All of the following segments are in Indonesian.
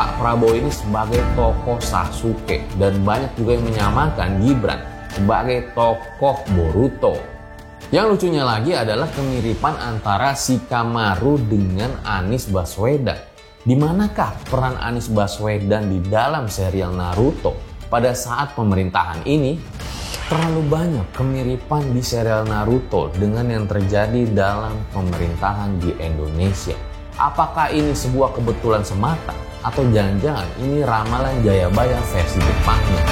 Pak Prabowo ini sebagai tokoh Sasuke dan banyak juga yang menyamakan Gibran sebagai tokoh Boruto. Yang lucunya lagi adalah kemiripan antara Shikamaru dengan Anies Baswedan. Di manakah peran Anies Baswedan di dalam serial Naruto pada saat pemerintahan ini? Terlalu banyak kemiripan di serial Naruto dengan yang terjadi dalam pemerintahan di Indonesia. Apakah ini sebuah kebetulan semata? Atau jangan-jangan ini ramalan Jayabaya versi Jepangnya?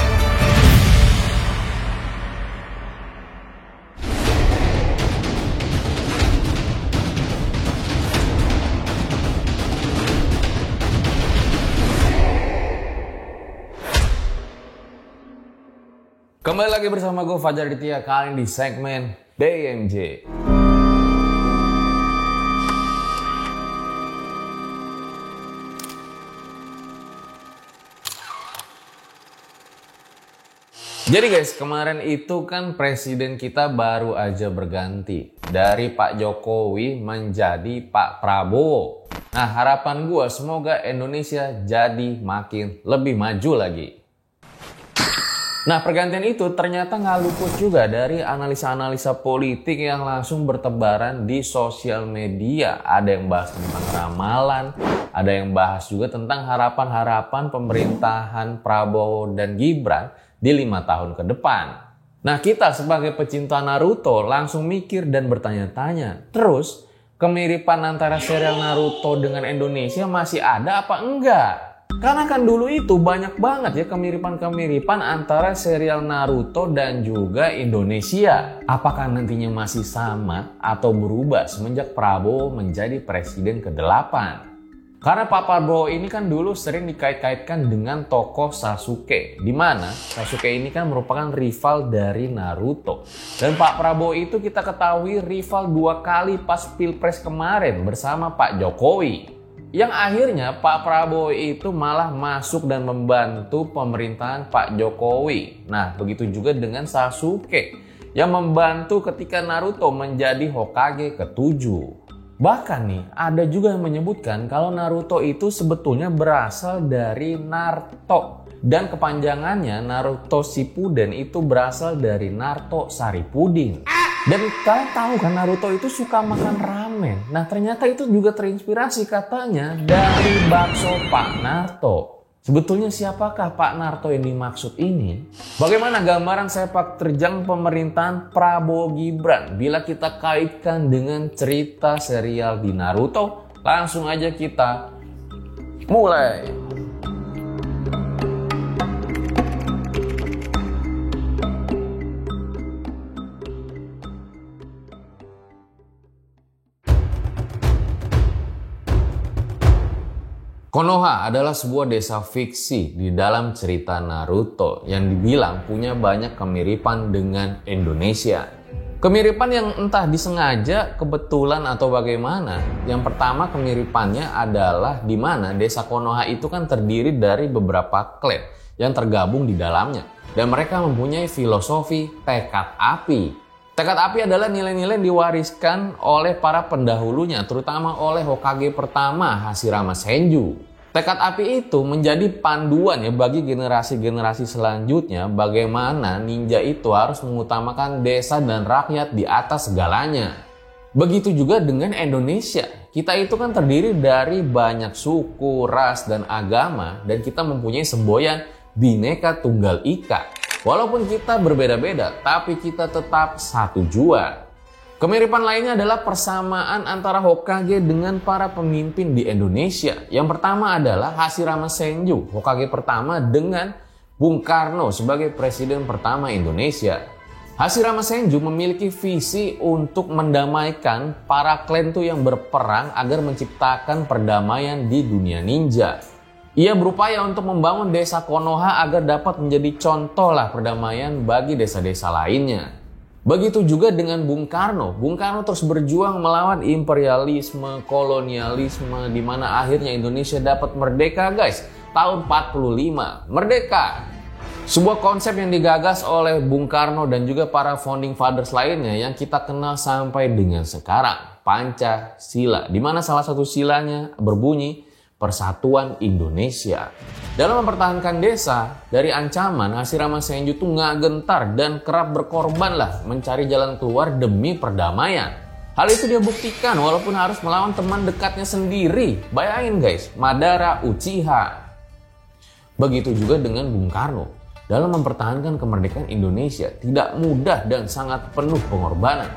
Kembali lagi bersama gue Fajar Ditya, kali ini di segmen DMJ. Jadi guys, kemarin itu kan presiden kita baru aja berganti dari Pak Jokowi menjadi Pak Prabowo. Nah, harapan gue semoga Indonesia jadi makin lebih maju lagi. Nah, pergantian itu ternyata nggak luput juga dari analisa-analisa politik yang langsung bertebaran di sosial media. Ada yang bahas tentang ramalan, ada yang bahas juga tentang harapan-harapan pemerintahan Prabowo dan Gibran di 5 tahun ke depan. Nah, kita sebagai pecinta Naruto langsung mikir dan bertanya-tanya, terus kemiripan antara serial Naruto dengan Indonesia masih ada apa enggak? Karena kan dulu itu banyak banget ya kemiripan-kemiripan antara serial Naruto dan juga Indonesia. Apakah nantinya masih sama atau berubah semenjak Prabowo menjadi presiden ke-8? Karena Pak Prabowo ini kan dulu sering dikait-kaitkan dengan tokoh Sasuke. Di mana Sasuke ini kan merupakan rival dari Naruto. Dan Pak Prabowo itu kita ketahui rival 2 kali pas Pilpres kemarin bersama Pak Jokowi. Yang akhirnya Pak Prabowo itu malah masuk dan membantu pemerintahan Pak Jokowi. Nah, begitu juga dengan Sasuke yang membantu ketika Naruto menjadi Hokage ke-7. Bahkan nih, ada juga yang menyebutkan kalau Naruto itu sebetulnya berasal dari Naruto. Dan kepanjangannya Naruto Shippuden itu berasal dari Naruto Saripudin. Dan kalian tahu kan Naruto itu suka makan ramen. Nah, ternyata itu juga terinspirasi katanya dari bakso Pak Naruto. Sebetulnya siapakah Pak Naruto yang dimaksud ini? Bagaimana gambaran sepak terjang pemerintahan Prabowo Gibran bila kita kaitkan dengan cerita serial di Naruto? Langsung aja kita mulai. Konoha adalah sebuah desa fiksi di dalam cerita Naruto yang dibilang punya banyak kemiripan dengan Indonesia. Kemiripan yang entah disengaja, kebetulan atau bagaimana. Yang pertama kemiripannya adalah di mana desa Konoha itu kan terdiri dari beberapa klan yang tergabung di dalamnya. Dan mereka mempunyai filosofi tekad api. Tekad api adalah nilai-nilai yang diwariskan oleh para pendahulunya, terutama oleh Hokage pertama Hashirama Senju. Tekad api itu menjadi panduan ya bagi generasi-generasi selanjutnya bagaimana ninja itu harus mengutamakan desa dan rakyat di atas segalanya. Begitu juga dengan Indonesia. Kita itu kan terdiri dari banyak suku, ras, dan agama dan kita mempunyai semboyan Bhinneka Tunggal Ika. Walaupun kita berbeda-beda, tapi kita tetap satu jua. Kemiripan lainnya adalah persamaan antara Hokage dengan para pemimpin di Indonesia. Yang pertama adalah Hashirama Senju, Hokage pertama dengan Bung Karno sebagai presiden pertama Indonesia. Hashirama Senju memiliki visi untuk mendamaikan para klan yang berperang agar menciptakan perdamaian di dunia ninja. Ia berupaya untuk membangun desa Konoha agar dapat menjadi contoh perdamaian bagi desa-desa lainnya. Begitu juga dengan Bung Karno. Bung Karno terus berjuang melawan imperialisme, kolonialisme, di mana akhirnya Indonesia dapat merdeka guys. Tahun 45, merdeka. Sebuah konsep yang digagas oleh Bung Karno dan juga para founding fathers lainnya yang kita kenal sampai dengan sekarang. Pancasila, di mana salah satu silanya berbunyi, persatuan Indonesia. Dalam mempertahankan desa dari ancaman, Hashirama Senju tuh nggak gentar dan kerap berkorban lah mencari jalan keluar demi perdamaian. Hal itu dia buktikan walaupun harus melawan teman dekatnya sendiri. Bayangin guys, Madara Uchiha. Begitu juga dengan Bung Karno. Dalam mempertahankan kemerdekaan Indonesia tidak mudah dan sangat penuh pengorbanan.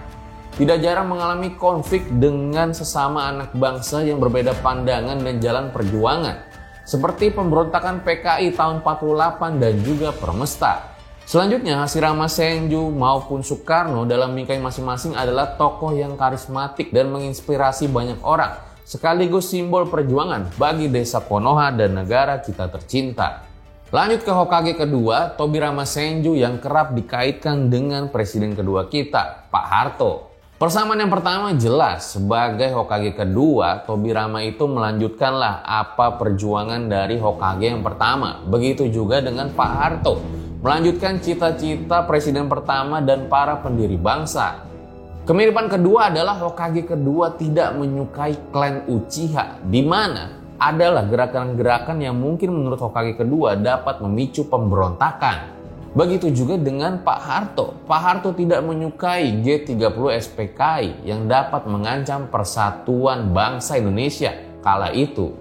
Tidak jarang mengalami konflik dengan sesama anak bangsa yang berbeda pandangan dan jalan perjuangan. Seperti pemberontakan PKI tahun 48 dan juga Permesta. Selanjutnya, Hashirama Senju maupun Soekarno dalam bingkai masing-masing adalah tokoh yang karismatik dan menginspirasi banyak orang, sekaligus simbol perjuangan bagi desa Konoha dan negara kita tercinta. Lanjut ke Hokage kedua, Tobirama Senju yang kerap dikaitkan dengan presiden kedua kita, Pak Harto. Persamaan yang pertama jelas, sebagai Hokage kedua, Tobirama itu melanjutkanlah apa perjuangan dari Hokage yang pertama. Begitu juga dengan Pak Harto, melanjutkan cita-cita presiden pertama dan para pendiri bangsa. Kemiripan kedua adalah Hokage kedua tidak menyukai klan Uchiha, di mana adalah gerakan-gerakan yang mungkin menurut Hokage kedua dapat memicu pemberontakan. Begitu juga dengan Pak Harto. Pak Harto tidak menyukai G30 SPKI yang dapat mengancam persatuan bangsa Indonesia kala itu.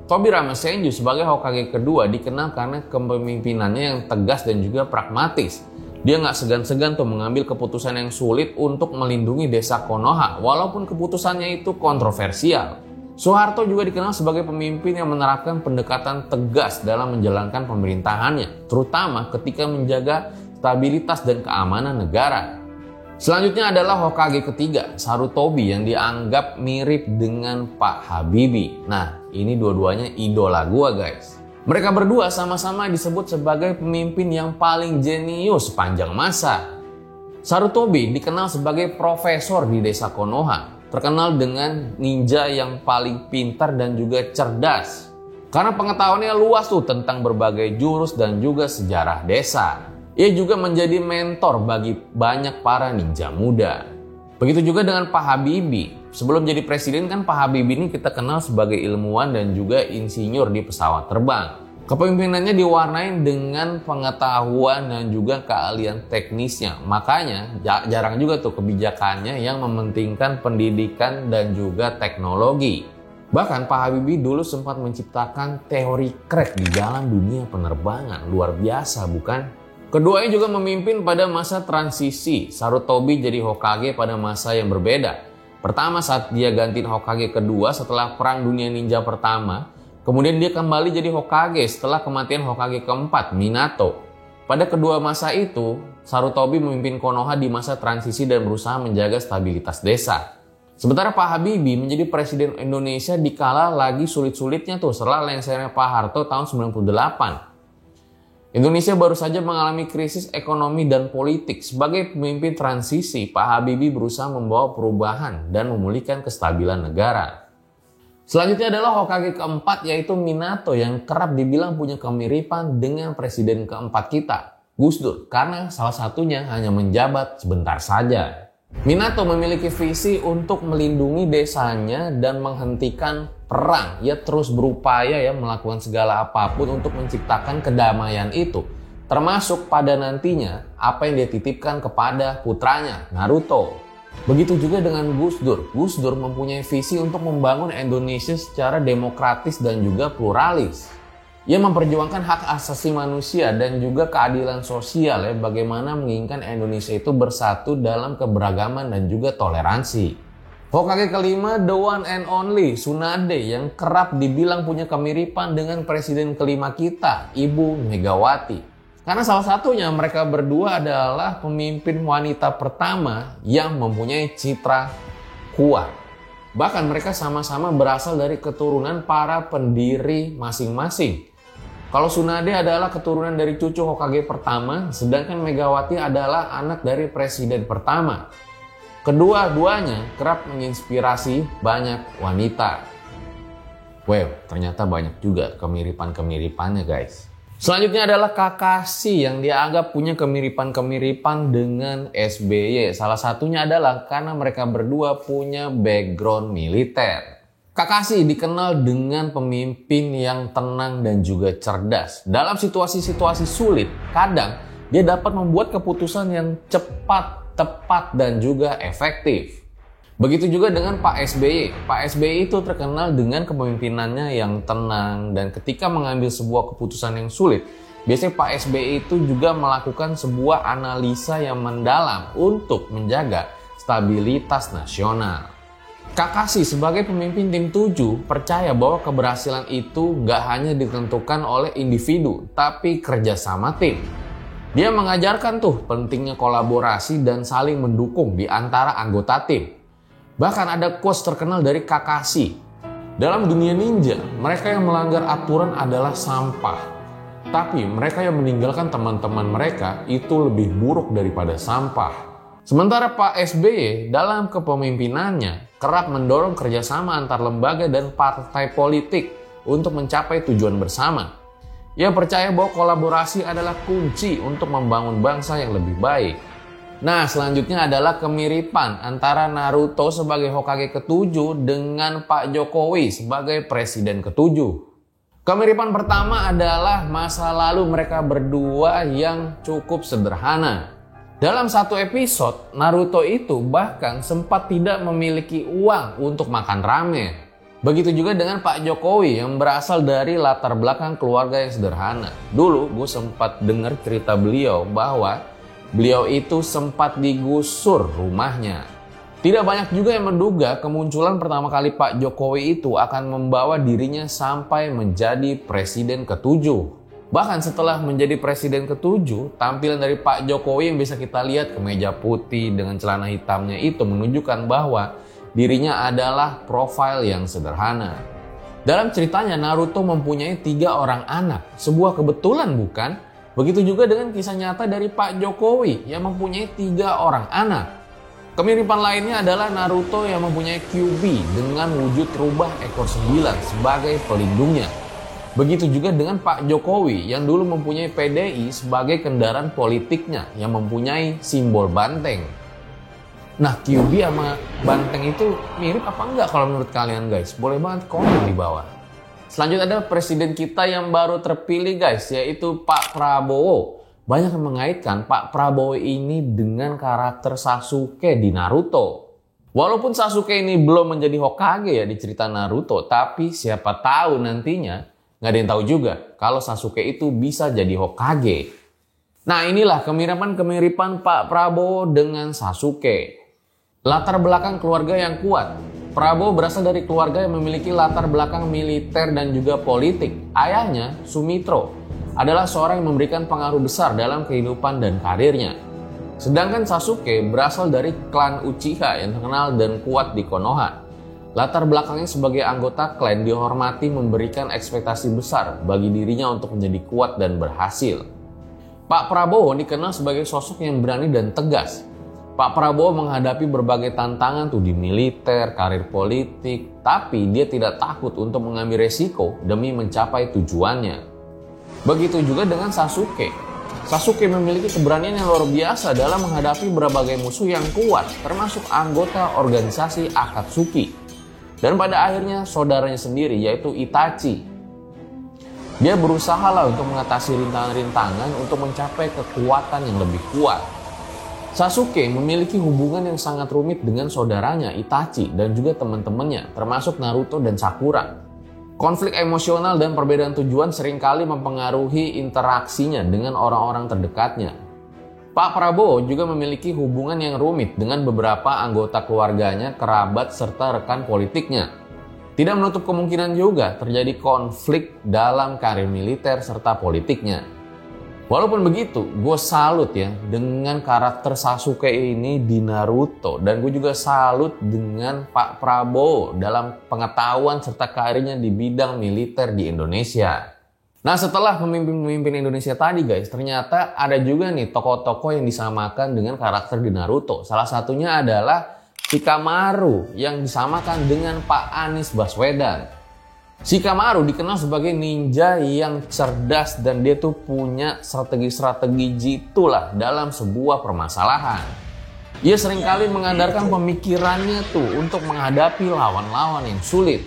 Tobirama Senju sebagai Hokage kedua dikenal karena kepemimpinannya yang tegas dan juga pragmatis. Dia nggak segan-segan tuh mengambil keputusan yang sulit untuk melindungi desa Konoha, walaupun keputusannya itu kontroversial. Soeharto juga dikenal sebagai pemimpin yang menerapkan pendekatan tegas dalam menjalankan pemerintahannya, terutama ketika menjaga stabilitas dan keamanan negara. Selanjutnya adalah Hokage ketiga, Sarutobi, yang dianggap mirip dengan Pak Habibie. Nah, ini dua-duanya idola gua guys. Mereka berdua sama-sama disebut sebagai pemimpin yang paling jenius sepanjang masa. Sarutobi dikenal sebagai profesor di desa Konoha, terkenal dengan ninja yang paling pintar dan juga cerdas. Karena pengetahuannya luas tuh tentang berbagai jurus dan juga sejarah desa. Ia juga menjadi mentor bagi banyak para ninja muda. Begitu juga dengan Pak Habibie. Sebelum jadi presiden kan Pak Habibie ini kita kenal sebagai ilmuwan dan juga insinyur di pesawat terbang. Kepemimpinannya diwarnai dengan pengetahuan dan juga keahlian teknisnya. Makanya jarang juga tuh kebijakannya yang mementingkan pendidikan dan juga teknologi. Bahkan Pak Habibie dulu sempat menciptakan teori crack di dalam dunia penerbangan. Luar biasa bukan? Keduanya juga memimpin pada masa transisi. Sarutobi jadi Hokage pada masa yang berbeda. Pertama saat dia gantiin Hokage kedua setelah Perang Dunia Ninja pertama. Kemudian dia kembali jadi Hokage setelah kematian Hokage keempat, Minato. Pada kedua masa itu, Sarutobi memimpin Konoha di masa transisi dan berusaha menjaga stabilitas desa. Sementara Pak Habibie menjadi presiden Indonesia dikala lagi sulit-sulitnya tuh setelah lengsernya Pak Harto tahun 98. Indonesia baru saja mengalami krisis ekonomi dan politik. Sebagai pemimpin transisi, Pak Habibie berusaha membawa perubahan dan memulihkan kestabilan negara. Selanjutnya adalah Hokage keempat yaitu Minato yang kerap dibilang punya kemiripan dengan presiden keempat kita, Gus Dur, karena salah satunya hanya menjabat sebentar saja. Minato memiliki visi untuk melindungi desanya dan menghentikan perang. Ia terus berupaya melakukan segala apapun untuk menciptakan kedamaian itu, termasuk pada nantinya apa yang dia titipkan kepada putranya, Naruto. Begitu juga dengan Gus Dur. Gus Dur mempunyai visi untuk membangun Indonesia secara demokratis dan juga pluralis. Ia memperjuangkan hak asasi manusia dan juga keadilan sosial bagaimana menginginkan Indonesia itu bersatu dalam keberagaman dan juga toleransi. Hokage kelima, the one and only, Tsunade, yang kerap dibilang punya kemiripan dengan presiden kelima kita, Ibu Megawati. Karena salah satunya mereka berdua adalah pemimpin wanita pertama yang mempunyai citra kuat. Bahkan mereka sama-sama berasal dari keturunan para pendiri masing-masing. Kalau Tsunade adalah keturunan dari cucu Hokage pertama, sedangkan Megawati adalah anak dari presiden pertama. Kedua-duanya kerap menginspirasi banyak wanita. Wow, ternyata banyak juga kemiripan-kemiripannya guys. Selanjutnya adalah Kakashi yang dianggap punya kemiripan-kemiripan dengan SBY. Salah satunya adalah karena mereka berdua punya background militer. Kakashi dikenal dengan pemimpin yang tenang dan juga cerdas. Dalam situasi-situasi sulit, kadang dia dapat membuat keputusan yang cepat, tepat, dan juga efektif. Begitu juga dengan Pak SBY. Pak SBY itu terkenal dengan kepemimpinannya yang tenang, dan ketika mengambil sebuah keputusan yang sulit, biasanya Pak SBY itu juga melakukan sebuah analisa yang mendalam untuk menjaga stabilitas nasional. Kakashi sebagai pemimpin tim 7 percaya bahwa keberhasilan itu gak hanya ditentukan oleh individu, tapi kerjasama tim. Dia mengajarkan tuh pentingnya kolaborasi dan saling mendukung di antara anggota tim. Bahkan ada quotes terkenal dari Kakashi. Dalam dunia ninja, mereka yang melanggar aturan adalah sampah. Tapi mereka yang meninggalkan teman-teman mereka itu lebih buruk daripada sampah. Sementara Pak SBY dalam kepemimpinannya kerap mendorong kerjasama antar lembaga dan partai politik untuk mencapai tujuan bersama. Ia percaya bahwa kolaborasi adalah kunci untuk membangun bangsa yang lebih baik. Nah, selanjutnya adalah kemiripan antara Naruto sebagai Hokage ke-7 dengan Pak Jokowi sebagai Presiden ke-7. Kemiripan pertama adalah masa lalu mereka berdua yang cukup sederhana. Dalam satu episode, Naruto itu bahkan sempat tidak memiliki uang untuk makan ramen. Begitu juga dengan Pak Jokowi yang berasal dari latar belakang keluarga yang sederhana. Dulu gue sempat dengar cerita beliau bahwa beliau itu sempat digusur rumahnya. Tidak banyak juga yang menduga kemunculan pertama kali Pak Jokowi itu akan membawa dirinya sampai menjadi presiden ke-7. Bahkan setelah menjadi presiden ke-7, tampilan dari Pak Jokowi yang bisa kita lihat kemeja putih dengan celana hitamnya itu menunjukkan bahwa dirinya adalah profil yang sederhana. Dalam ceritanya Naruto mempunyai 3 orang anak, sebuah kebetulan bukan? Begitu juga dengan kisah nyata dari Pak Jokowi yang mempunyai 3 orang anak. Kemiripan lainnya adalah Naruto yang mempunyai Kyuubi dengan wujud rubah ekor 9 sebagai pelindungnya. Begitu juga dengan Pak Jokowi yang dulu mempunyai PDI sebagai kendaraan politiknya yang mempunyai simbol banteng. Nah, Kyuubi sama banteng itu mirip apa enggak kalau menurut kalian guys? Boleh banget komen di bawah. Selanjutnya ada presiden kita yang baru terpilih guys, yaitu Pak Prabowo. Banyak yang mengaitkan Pak Prabowo ini dengan karakter Sasuke di Naruto. Walaupun Sasuke ini belum menjadi Hokage ya di cerita Naruto, tapi siapa tahu nantinya nggak ada yang tahu juga kalau Sasuke itu bisa jadi Hokage. Nah, inilah kemiripan-kemiripan Pak Prabowo dengan Sasuke. Latar belakang keluarga yang kuat. Prabowo berasal dari keluarga yang memiliki latar belakang militer dan juga politik. Ayahnya, Sumitro, adalah seorang yang memberikan pengaruh besar dalam kehidupan dan karirnya. Sedangkan Sasuke berasal dari klan Uchiha yang terkenal dan kuat di Konoha. Latar belakangnya sebagai anggota klan dihormati memberikan ekspektasi besar bagi dirinya untuk menjadi kuat dan berhasil. Pak Prabowo dikenal sebagai sosok yang berani dan tegas. Pak Prabowo menghadapi berbagai tantangan tuh di militer, karir politik, tapi dia tidak takut untuk mengambil resiko demi mencapai tujuannya. Begitu juga dengan Sasuke. Sasuke memiliki keberanian yang luar biasa dalam menghadapi berbagai musuh yang kuat, termasuk anggota organisasi Akatsuki. Dan pada akhirnya saudaranya sendiri yaitu Itachi. Dia berusaha lah untuk mengatasi rintangan-rintangan untuk mencapai kekuatan yang lebih kuat. Sasuke memiliki hubungan yang sangat rumit dengan saudaranya Itachi dan juga teman-temannya termasuk Naruto dan Sakura. Konflik emosional dan perbedaan tujuan seringkali mempengaruhi interaksinya dengan orang-orang terdekatnya. Pak Prabowo juga memiliki hubungan yang rumit dengan beberapa anggota keluarganya, kerabat, serta rekan politiknya. Tidak menutup kemungkinan juga terjadi konflik dalam karir militer serta politiknya. Walaupun begitu, gue salut ya dengan karakter Sasuke ini di Naruto. Dan gue juga salut dengan Pak Prabowo dalam pengetahuan serta karirnya di bidang militer di Indonesia. Nah, setelah pemimpin-pemimpin Indonesia tadi guys, ternyata ada juga nih tokoh-tokoh yang disamakan dengan karakter di Naruto. Salah satunya adalah Shikamaru yang disamakan dengan Pak Anies Baswedan. Shikamaru dikenal sebagai ninja yang cerdas dan dia tuh punya strategi-strategi jitu lah dalam sebuah permasalahan. Ia seringkali mengandalkan pemikirannya tuh untuk menghadapi lawan-lawan yang sulit.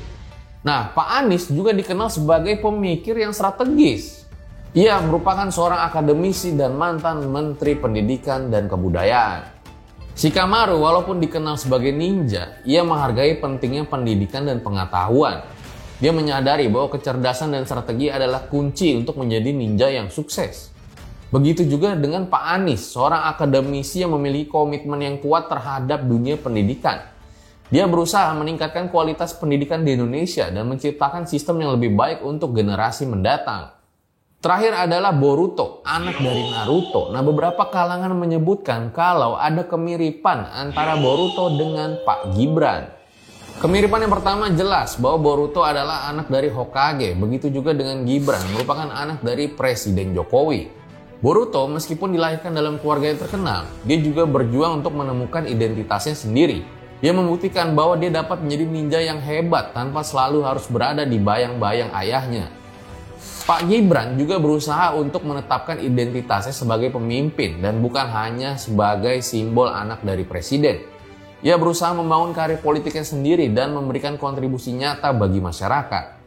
Nah, Pak Anies juga dikenal sebagai pemikir yang strategis. Ia merupakan seorang akademisi dan mantan Menteri Pendidikan dan Kebudayaan. Shikamaru walaupun dikenal sebagai ninja, ia menghargai pentingnya pendidikan dan pengetahuan. Dia menyadari bahwa kecerdasan dan strategi adalah kunci untuk menjadi ninja yang sukses. Begitu juga dengan Pak Anies, seorang akademisi yang memiliki komitmen yang kuat terhadap dunia pendidikan. Dia berusaha meningkatkan kualitas pendidikan di Indonesia dan menciptakan sistem yang lebih baik untuk generasi mendatang. Terakhir adalah Boruto, anak dari Naruto. Nah, beberapa kalangan menyebutkan kalau ada kemiripan antara Boruto dengan Pak Gibran. Kemiripan yang pertama jelas bahwa Boruto adalah anak dari Hokage, begitu juga dengan Gibran, merupakan anak dari Presiden Jokowi. Boruto meskipun dilahirkan dalam keluarga yang terkenal, dia juga berjuang untuk menemukan identitasnya sendiri. Dia membuktikan bahwa dia dapat menjadi ninja yang hebat tanpa selalu harus berada di bayang-bayang ayahnya. Pak Gibran juga berusaha untuk menetapkan identitasnya sebagai pemimpin dan bukan hanya sebagai simbol anak dari presiden. Ia berusaha membangun karir politiknya sendiri dan memberikan kontribusi nyata bagi masyarakat.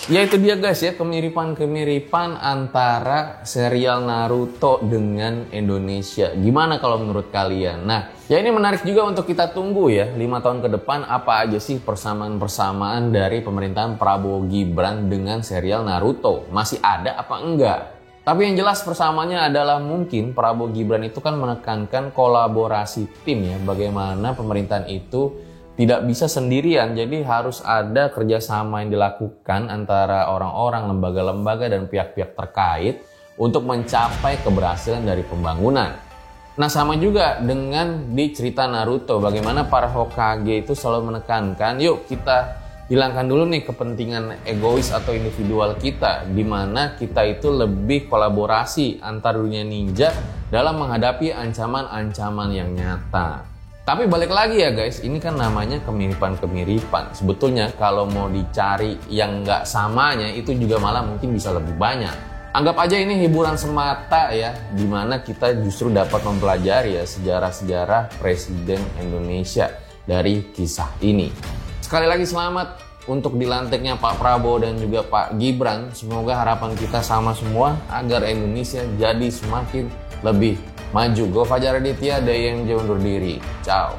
Ya itu dia guys ya, kemiripan-kemiripan antara serial Naruto dengan Indonesia. Gimana kalau menurut kalian? Nah, ya ini menarik juga untuk kita tunggu ya, 5 tahun ke depan apa aja sih persamaan-persamaan dari pemerintahan Prabowo Gibran dengan serial Naruto. Masih ada apa enggak? Tapi yang jelas persamaannya adalah mungkin Prabowo Gibran itu kan menekankan kolaborasi tim ya, bagaimana pemerintahan itu tidak bisa sendirian, jadi harus ada kerjasama yang dilakukan antara orang-orang, lembaga-lembaga, dan pihak-pihak terkait untuk mencapai keberhasilan dari pembangunan. Nah sama juga dengan di cerita Naruto, bagaimana para Hokage itu selalu menekankan, yuk kita hilangkan dulu nih kepentingan egois atau individual kita, di mana kita itu lebih kolaborasi antar dunia ninja dalam menghadapi ancaman-ancaman yang nyata. Tapi balik lagi ya guys, ini kan namanya kemiripan-kemiripan. Sebetulnya kalau mau dicari yang nggak samanya itu juga malah mungkin bisa lebih banyak. Anggap aja ini hiburan semata ya, dimana kita justru dapat mempelajari ya sejarah-sejarah Presiden Indonesia dari kisah ini. Sekali lagi selamat untuk dilantiknya Pak Prabowo dan juga Pak Gibran. Semoga harapan kita sama semua agar Indonesia jadi semakin lebih maju. Gue Fajar Aditya, DMJ undur diri. Ciao.